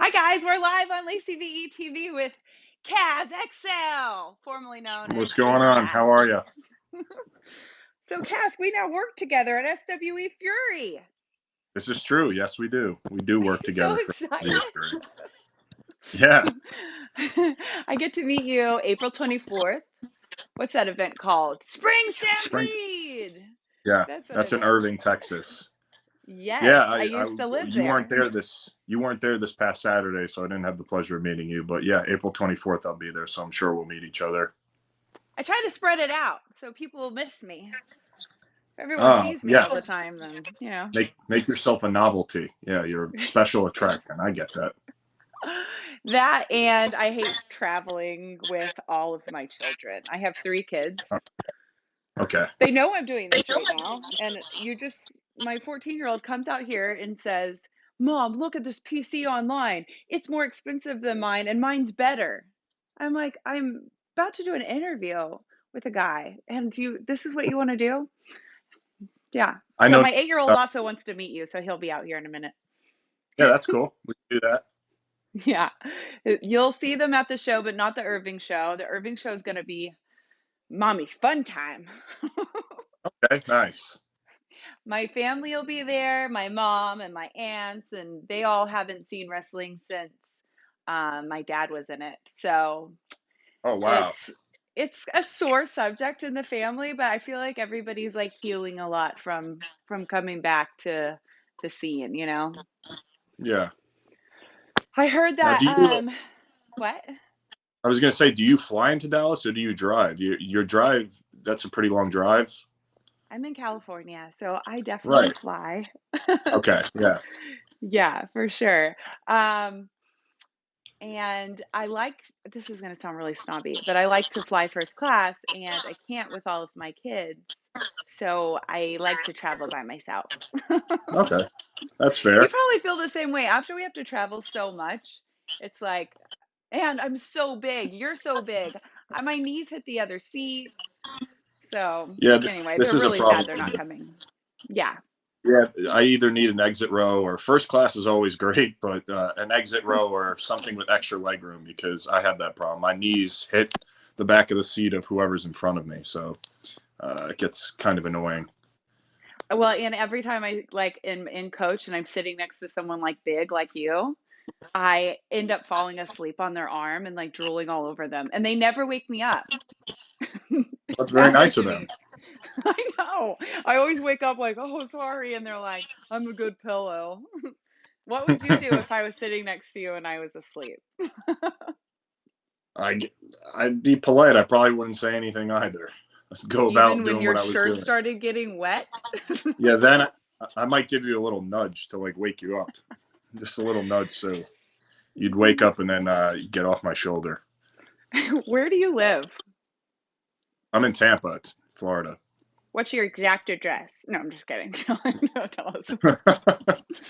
Hi guys, we're live on Lacey VE TV with Kaz XL, formerly known as What's going Baby on? How Kaz. are you? So Kaz, we now work together at SWE Fury. This is true. Yes, we do. We do work So together for excited. the Fury. Yeah, I get to meet you April 24th. What's that event called? Spring spring. Stampede. Yeah, That's what that's it in is. Irving, Texas. Yes, Yeah, I used to live you weren't there. there this past Saturday, so I didn't have the pleasure of meeting you. But yeah, April 24th, I'll be there, so I'm sure we'll meet each other. I try to spread it out so people will miss me. If everyone sees me all the Yes. time, then. Make yourself a novelty. Yeah, you're a special attraction. I get that. That and I hate traveling with all of my children. I have 3 kids. Okay. They know I'm doing this right now, and my 14-year-old comes out here and says, "Mom, look at this PC online. It's more expensive than mine and mine's better." I'm like, "I'm about to do an interview with a guy, and this is what you wanna do?" Yeah. I So know. my 8-year-old also wants to meet you, so he'll be out here in a minute. Yeah, that's cool. We can do that. Yeah. You'll see them at the show, but not the Irving show. The Irving show is gonna be mommy's fun time. Okay, nice. My family will be there, my mom and my aunts, and they all haven't seen wrestling since my dad was in it. So Oh wow. it's it's a sore subject in the family, but I feel like everybody's like healing a lot from coming back to the scene. Yeah. I heard Now, that do you? what? I was gonna say, do you fly into Dallas or do you drive? Your drive, that's a pretty long drive. I'm in California, so I definitely Right. fly. Okay. Yeah. Yeah, for sure. Um, and this is going to sound really snobby, but I like to fly first class, and I can't with all of my kids. So I like to travel by myself. Okay. That's You fair. probably feel the same way after we have to travel so much. It's like, and I'm so big. You're so big. My knees hit the other seat. So Yeah. anyway, This they're is a really sad problem they're for not me. coming. Yeah. Yeah. I either need an exit row or first class is always great, but an exit row or something with extra leg room because I have that problem. My knees hit the back of the seat of whoever's in front of me, so it gets kind of annoying. Well, and every time I like in coach and I'm sitting next to someone like big like you, I end up falling asleep on their arm and like drooling all over them, and they never wake me up. That's It's very happened nice of to them. me. I know. I always wake up like, "Oh, sorry," and they're like, "I'm a good pillow." What would you do if I was sitting next to you and I was asleep? I I'd be polite. I probably wouldn't say anything either. I'd go about Even when doing your what I was shirt doing. started getting wet? Yeah, then I might give you a little nudge to like wake you up, just a little nudge, so you'd wake up and then get off my shoulder. Where do you live? I'm in Tampa, it's Florida. What's your exact address? No, I'm just kidding. No, tell us.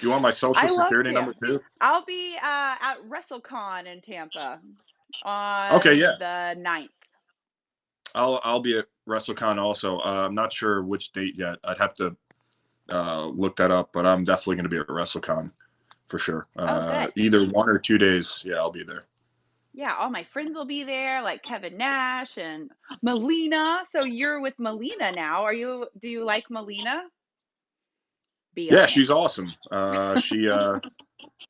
You want my social I love security number Tampa. too? I'll be at WrestleCon in Tampa Okay, yeah, on the 9th. I'll be at WrestleCon also. I'm not sure which date yet. I'd have to look that up, but I'm definitely going to be at WrestleCon for sure. Oh, good. Either 1 or 2 days. Yeah, I'll be there. Yeah, all my friends will be there, like Kevin Nash and Melina. So you're with Melina now. Do you like Melina? Be Yeah, she's honest. awesome.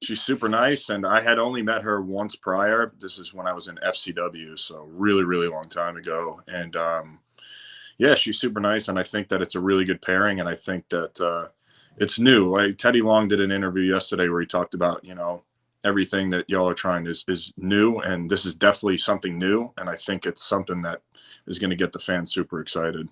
She's super nice, and I had only met her once prior. This is when I was in FCW, so really, really long time ago. And yeah, she's super nice, and I think that it's a really good pairing. And I think that it's new. Like Teddy Long did an interview yesterday where he talked about everything that y'all are trying is new, and this is definitely something new. And I think it's something that is going to get the fans super excited.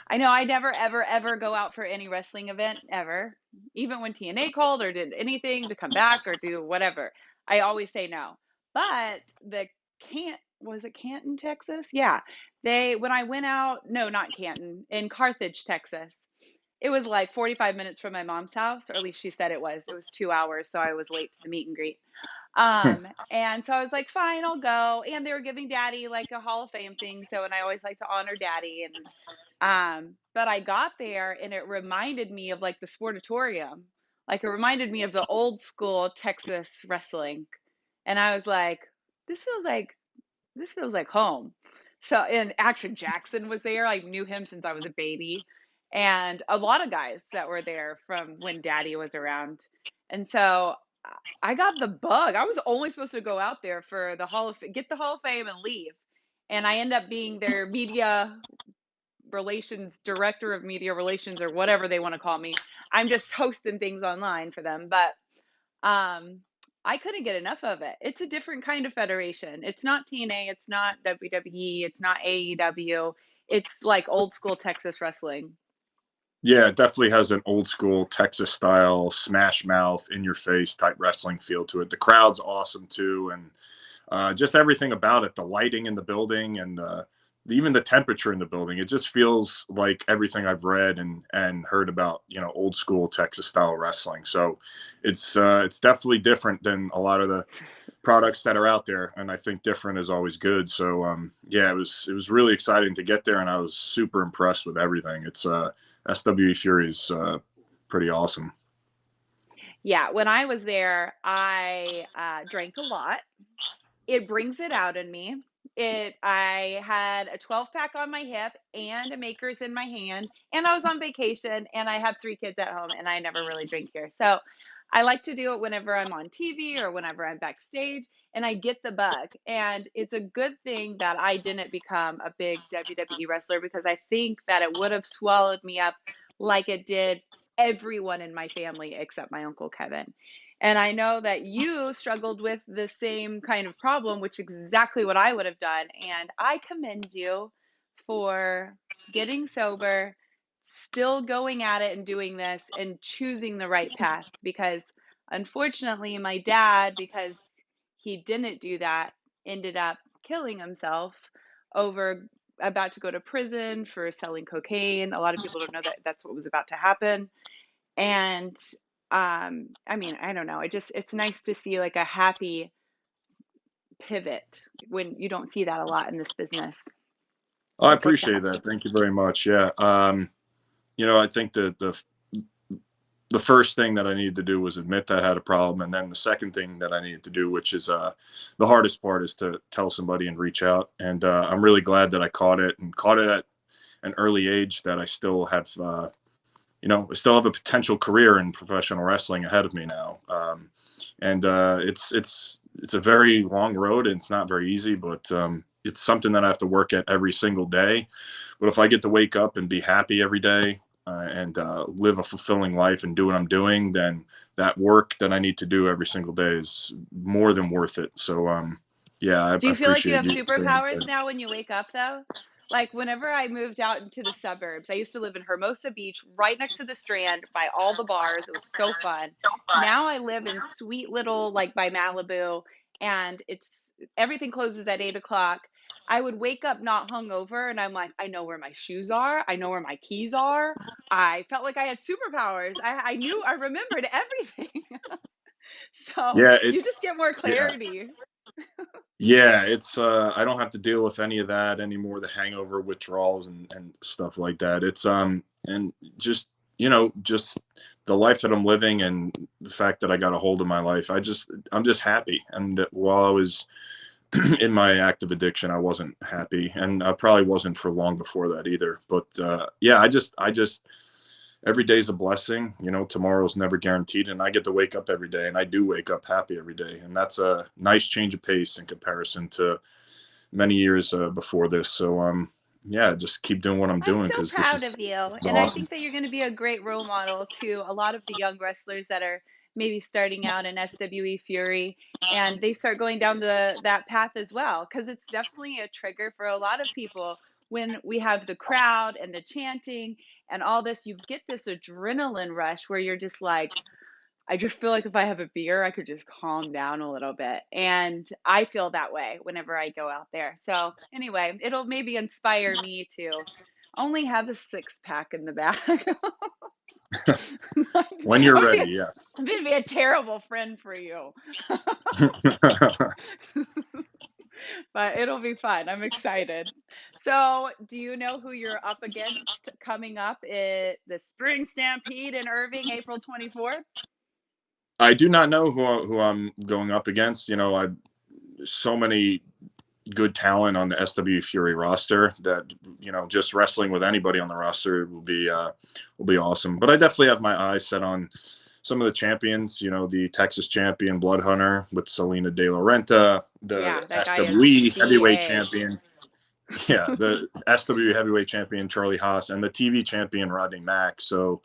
I know I never, ever, ever go out for any wrestling event ever. Even when TNA called or did anything to come back or do whatever, I always say no. But was it Canton, Texas? Yeah. When I went out, no, not Canton, in Carthage, Texas. It was like 45 minutes from my mom's house, or at least she said it was. It was 2 hours, so I was late to the meet and greet. And so I was like, fine, I'll go. And they were giving daddy like a Hall of Fame thing. So, and I always like to honor daddy. But I got there and it reminded me of like the sportatorium. Like, it reminded me of the old school Texas wrestling, and I was like, "This feels like this feels like home." So, and Action Jackson was there. I knew him since I was a baby, and a lot of guys that were there from when Daddy was around. And so I got the bug. I was only supposed to go out there for the get the Hall of Fame and leave. And I end up being their media relations director of media relations or whatever they want to call me. I'm just hosting things online for them, but um I couldn't get enough of it. It's a different kind of federation. It's not TNA, it's not WWE, it's not AEW. It's like old school Texas wrestling. Yeah, it definitely has an old school Texas style smash mouth in your face type wrestling feel to it. The crowd's awesome too, and just everything about it, the lighting in the building and even the temperature in the building, it just feels like everything I've read and heard about, old school Texas style wrestling. So it's definitely different than a lot of the products that are out there, and I think different is always good. So yeah, it was really exciting to get there, and I was super impressed with everything. It's SWE Fury is pretty awesome. Yeah, when I was there, I drank a lot. It brings it out in me. I had a 12-pack on my hip and a Maker's in my hand, and I was on vacation, and I have 3 kids at home, and I never really drink here. So, I like to do it whenever I'm on TV or whenever I'm backstage, and I get the bug. And it's a good thing that I didn't become a big WWE wrestler because I think that it would have swallowed me up like it did everyone in my family except my Uncle Kevin. And I know that you struggled with the same kind of problem, which is exactly what I would have done. And I commend you for getting sober, still going at it and doing this and choosing the right path. Because unfortunately, my dad, because he didn't do that, ended up killing himself over about to go to prison for selling cocaine. A lot of people don't know that that's what was about to happen. And I mean, I don't know. It's nice to see like a happy pivot when you don't see that a lot in this business. Oh, I It's good to appreciate have. that. Thank you very much. Yeah. I think the first thing that I needed to do was admit that I had a problem, and then the second thing that I needed to do, which is the hardest part, is to tell somebody and reach out. And I'm really glad that I caught it and caught it at an early age. That I still have, I still have a potential career in professional wrestling ahead of me now. And it's a very long road, and it's not very easy, but it's something that I have to work at every single day. But if I get to wake up and be happy every day, and live a fulfilling life and do what I'm doing, then that work that I need to do every single day is more than worth it. So, yeah, I Do you feel like you appreciate have you saying superpowers that. now when you wake up though? Like whenever I moved out into the suburbs, I used to live in Hermosa Beach, right next to the Strand, by all the bars. It was so fun. Now I live in sweet little, like by Malibu, and it's everything closes at 8 o'clock. I would wake up not hungover, and I'm like, I know where my shoes are. I know where my keys are. I felt like I had superpowers. I knew, I remembered everything. So Yeah, you just it's get more yeah. clarity. Yeah, it's I don't have to deal with any of that anymore, the hangover withdrawals and stuff like that. It's and just just the life that I'm living and the fact that I got a hold of my life. I'm just happy. And while I was in my active addiction, I wasn't happy, and I probably wasn't for long before that either. But yeah, I just every day's a blessing. Tomorrow's never guaranteed, and I get to wake up every day, and I do wake up happy every day, and that's a nice change of pace in comparison to many years before this. So yeah, just keep doing what I'm I'm doing so because this proud is of you. And I awesome. think that you're going to be a great role model to a lot of the young wrestlers that are maybe starting out in SWE Fury and they start going down that path as well because it's definitely a trigger for a lot of people when we have the crowd and the chanting and all this you get this adrenaline rush where you're just like I just feel like if I have a beer, I could just calm down a little bit. And I feel that way whenever I go out there. So, anyway, it'll maybe inspire me to only have a 6-pack in the bag. When you're I'm ready, being, yes. I'm going to be a terrible friend for you, but it'll be fun. I'm excited. So, do you know who you're up against coming up at the Spring Stampede in Irving, April 24th? I do not know who I'm going up against. You know, I so many good talent on the SW Fury roster that, you know, just wrestling with anybody on the roster will be awesome. But I definitely have my eyes set on some of the champions. You know, the Texas champion Blood Hunter with Selena De La Renta, the Yeah, that guy is SWE heavyweight BA. champion. Yeah, the SW heavyweight champion Charlie Haas and the TV champion Rodney Mack. So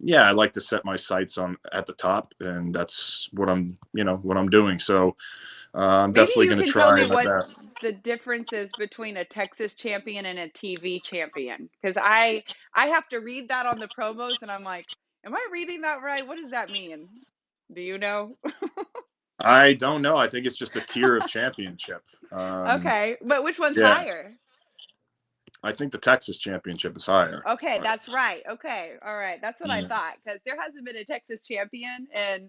yeah, I like to set my sights on at the top, and that's what I'm doing. So I'm Maybe definitely you going to can tell try me my what best. the difference is between a Texas champion and a TV champion, because I have to read that on the promos, and I'm like, am I reading that right? What does that mean? Do you know? I don't know. I think it's just a tier of championship. Okay, but which one's Yeah, higher? I think the Texas championship is higher. Okay, that's right. Okay, all right, that's what I Yeah, thought, because there hasn't been a Texas champion in,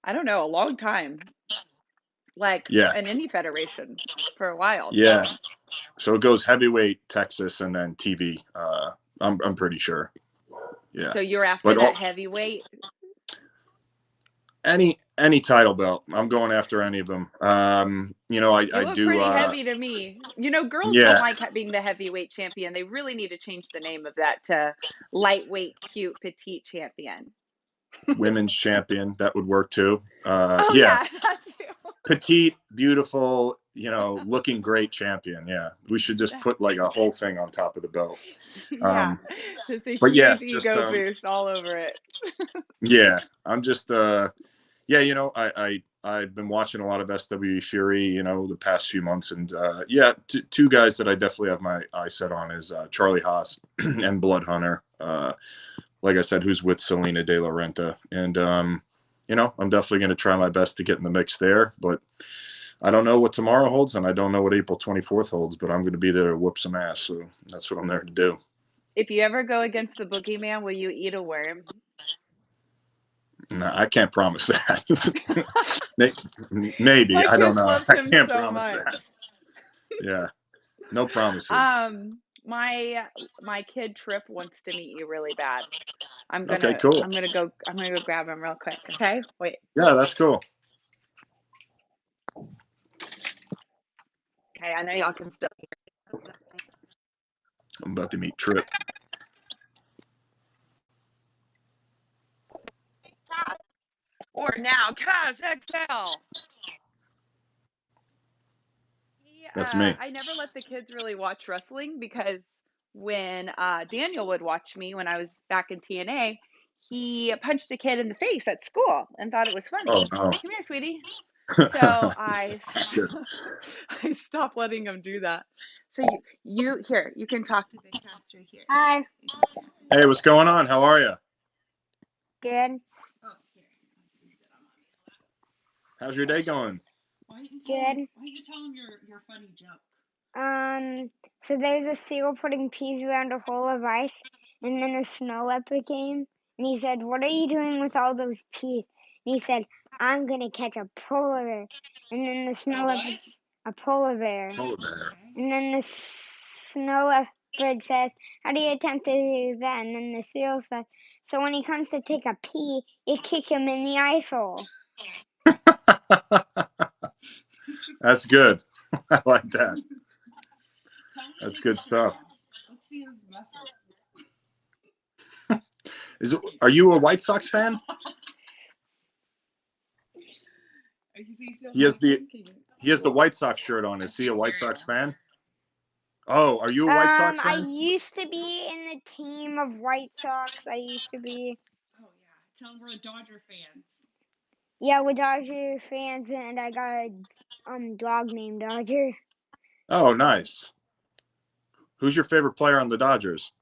I don't know, a long time, like yeah, an indie federation for a while. yeah. So, So it goes heavyweight Texas and then TV. I'm pretty sure. Yeah, so you're after but that heavyweight. any title belt, I'm going after any of them. You know, You I look do. pretty heavy to me. You know, girls don't Yeah, like being the heavyweight champion. They really need to change the name of that to lightweight, cute, petite champion. women's champion, that would work too. Oh Yeah, yeah, that too. petite, beautiful, you know, looking great champion. Yeah, we should just put like a whole thing on top of the belt. Yeah, Um, just a but yeah, huge just ego boost all over it. yeah, I'm just yeah, you know, I've been watching a lot of SW Fury, you know, the past few months, and yeah, two guys that I definitely have my eye set on is Charlie Haas and Blood Hunter. Like I said, who's with Selena De La Renta, and you know, I'm definitely going to try my best to get in the mix there, but I don't know what tomorrow holds, and I don't know what April 24th holds, but I'm going to be there to whoop some ass, so that's what I'm there to do. If you ever go against the boogeyman, will you eat a worm? No, I can't promise that. Maybe, My I don't kids know. loved I him can't so promise much. that. Yeah, no promises. My kid Trip wants to meet you really bad. I'm Okay, gonna cool. I'm gonna go I'm gonna go grab him real quick. Okay, wait. Yeah, that's cool. Okay, I know y'all can still hear. I'm about to meet Trip. Or now, Kaz XL. That's me. I never let the kids really watch wrestling because when Daniel would watch me when I was back in TNA, he punched a kid in the face at school and thought it was Oh funny. no. Come here, sweetie. So I Good. I stopped letting him do that. So you here, you can talk to the caster here. Hi. Hey, what's going on? How are you? Good. Oh, here. Sit on his lap. How's your day going? Good. Why don't you tell him your funny joke? So there's a seal putting peas around a hole of ice, and then a snow leopard came, and he said, "What are you doing with all those peas?" And he said, "I'm gonna catch a polar bear." And then the snow leopard, a polar bear. Oh, there. And then the snow leopard says, "How do you attempt to do that?" And then the seal says, "So when he comes to take a pee, you kick him in the ice hole." That's good. I like that. That's good stuff. Let's see his message. Are you a White Sox fan? He has the White Sox shirt on. Is he a White Sox fan? Oh, are you a White Sox I fan? used to be in the team of White Sox. I used to be. Oh yeah, tell him we're a Dodger fan. Yeah, we're Dodger fans, and I got a dog named Dodger. Oh, nice. Who's your favorite player on the Dodgers?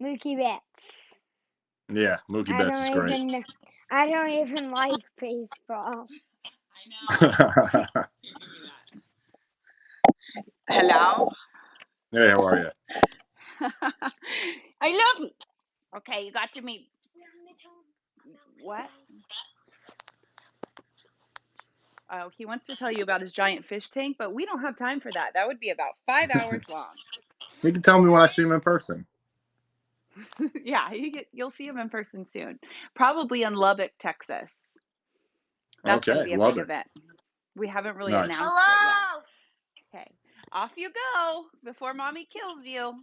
Mookie Betts. Yeah, Mookie Betts is great. I don't even like baseball. I know. Here, give me that. Hello. Hey, how are you? I love you. Okay, you got to meet. What? Oh, he wants to tell you about his giant fish tank, but we don't have time for that. That would be about 5 hours long. You can tell me when I see him in person. Yeah, you'll see him in person soon. Probably in Lubbock, Texas. That's going to Okay, be a love big it. event. We haven't really Nice. announced it yet. Okay, off you go before mommy kills you.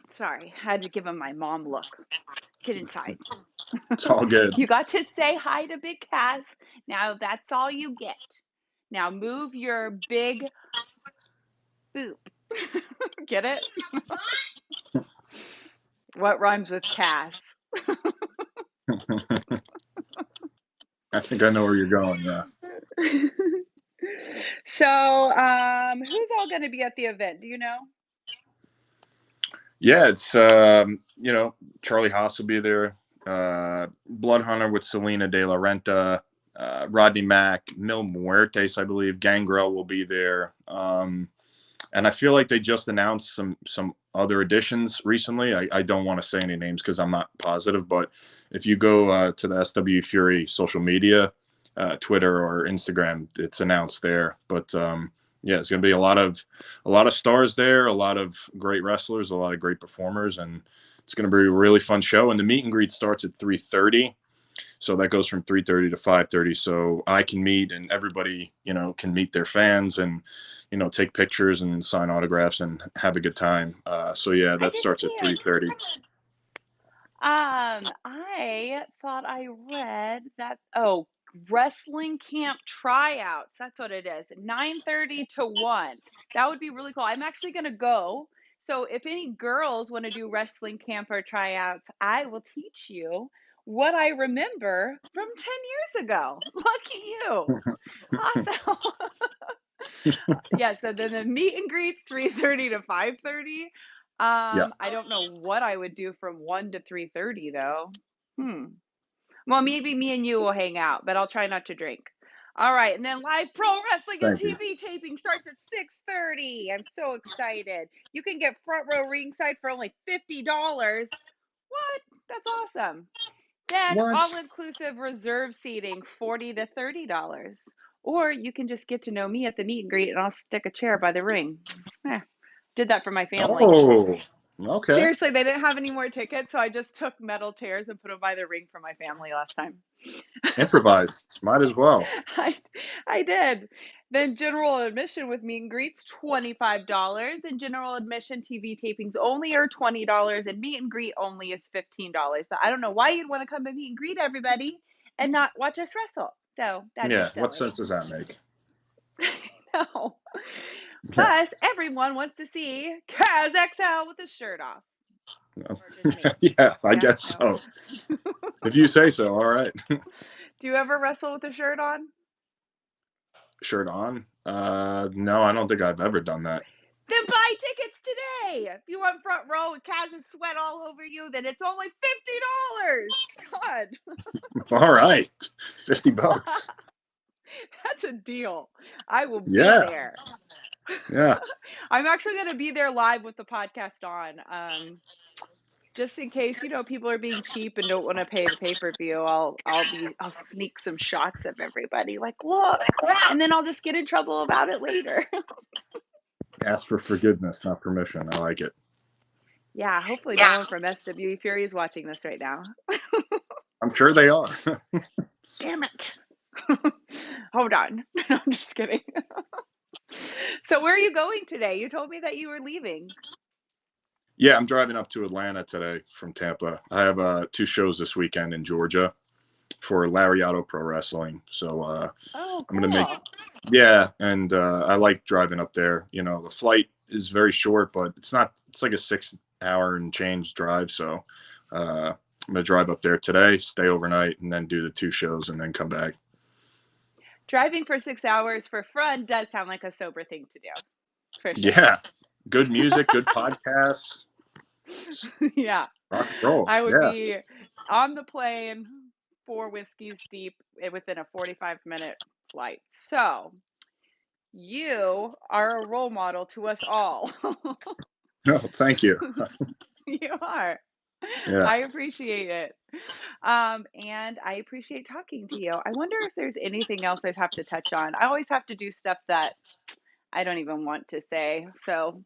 Sorry, I had to give him my mom look. Get inside. It's all good. You got to say hi to Big Cass. Now that's all you get. Now move your big boop. Get it? What rhymes with Cass? I think I know where you're going. Yeah. So, who's all going to be at the event? Do you know? Yeah, it's Charlie Haas will be there. Blood Hunter with Selena De La Renta, Rodney Mack, Mil Muertes, I believe. Gangrel will be there. And I feel like they just announced some other additions recently. I don't want to say any names because I'm not positive, but if you go to the SW Fury social media, Twitter or Instagram, it's announced there. But yeah, it's going to be a lot of stars there, a lot of great wrestlers, a lot of great performers, and it's going to be a really fun show. And the meet and greet starts at 3:30. So that goes from 3:30 to 5:30. So I can meet and everybody, can meet their fans and, take pictures and sign autographs and have a good time. So yeah, that starts at 3:30. I thought I read that. Oh, wrestling camp tryouts. That's what it is. 9:30 to 1. That would be really cool. I'm actually going to go. So if any girls want to do wrestling camp or tryouts, I will teach you what I remember from 10 years ago. Lucky you. Awesome. Yeah, so then the meet and greet 3:30 to 5:30. Yeah. I don't know what I would do from 1 to 3:30 though. Well, maybe me and you will hang out, but I'll try not to drink. All right, and then live pro wrestling and Thank you. TV taping starts at 6:30. I'm so excited. You can get front row ringside for only $50. What? That's awesome. Then What? all-inclusive reserve seating, $40 to $30. Or you can just get to know me at the meet and greet and I'll stick a chair by the ring. Did that for my family. Oh, okay. Seriously, they didn't have any more tickets, so I just took metal chairs and put them by the ring for my family last time. Improvised. Might as well. I did. Then general admission with meet and greets, $25. And general admission TV tapings only are $20. And meet and greet only is $15. But I don't know why you'd want to come and meet and greet everybody and not watch us wrestle. So that'd be silly. What sense does that make? No. Plus, everyone wants to see Kaz XL with his shirt off. Yeah, I guess so. If you say so, all right. Do you ever wrestle with a shirt on? Shirt on? No, I don't think I've ever done that. Then buy tickets today. If you want front row with Kaz's sweat all over you, then it's only $50. God. All right. $50. That's a deal. I will be Yeah. there. Yeah. I'm actually going to be there live with the podcast on. Just in case, people are being cheap and don't want to pay the pay-per-view, I'll sneak some shots of everybody. Like, look, and then I'll just get in trouble about it later. Ask for forgiveness, not permission. I like it. Yeah, hopefully no one from SW Fury is watching this right now. I'm sure they are. Damn it. Hold on. I'm just kidding. So where are you going today? You told me that you were leaving. Yeah, I'm driving up to Atlanta today from Tampa. I have 2 shows this weekend in Georgia for Lariato Pro Wrestling. So cool. I'm going to make – yeah, and I like driving up there. The flight is very short, but it's not – it's like a 6-hour and change drive. So I'm going to drive up there today, stay overnight, and then do the 2 shows and then come back. Driving for 6 hours for fun does sound like a sober thing to do. For sure. Yeah. Good music, good podcasts. Yeah. Rock and roll. I would be on the plane 4 whiskeys deep within a 45-minute flight. So you are a role model to us all. No, thank you. You are. Yeah. I appreciate it. And I appreciate talking to you. I wonder if there's anything else I'd have to touch on. I always have to do stuff that I don't even want to say. So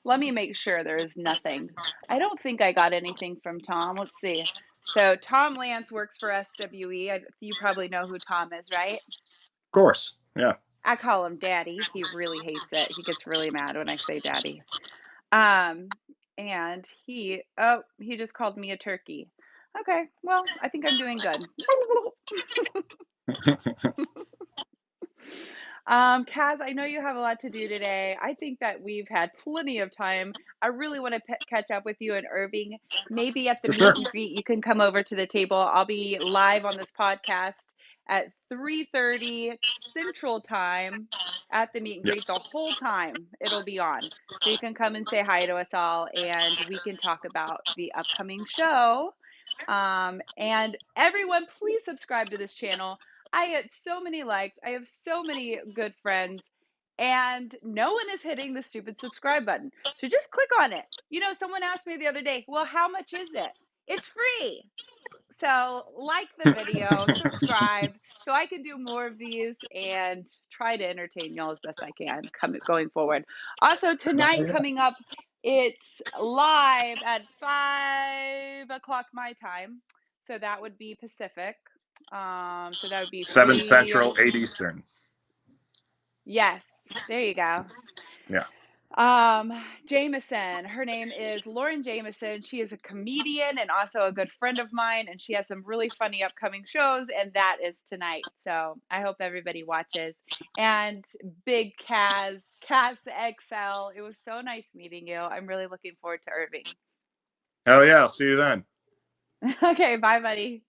let me make sure there's nothing. I don't think I got anything from Tom. Let's see. So Tom Lance works for SWE. You probably know who Tom is, right? Of course. Yeah. I call him Daddy. He really hates it. He gets really mad when I say Daddy. Um, and he just called me a turkey. Okay, well, I think I'm doing good. Kaz, I know you have a lot to do today. I think that we've had plenty of time. I really want to catch up with you in Irving. Maybe at the For sure. meet and greet, you can come over to the table. I'll be live on this podcast at 3:30 Central Time at the meet and greet the Yes. whole time. It'll be on. So you can come and say hi to us all, and we can talk about the upcoming show. And everyone, please subscribe to this channel. I get so many likes. I have so many good friends, and no one is hitting the stupid subscribe button. So just click on it. You know, someone asked me the other day, well, how much is it? It's free. So like the video, subscribe, so I can do more of these and try to entertain y'all as best I can going forward. Also, tonight coming up, it's live at 5 o'clock my time. So that would be Pacific. So that would be 7 3. Central, 8 Eastern. Yes, there you go. Yeah. Jameson, her name is Lauren Jameson. She is a comedian and also a good friend of mine, and she has some really funny upcoming shows, and that is tonight. So I hope everybody watches. And big Kaz XL, it was so nice meeting you. I'm really looking forward to Irving. Hell yeah. I'll see you then. Okay, bye, buddy.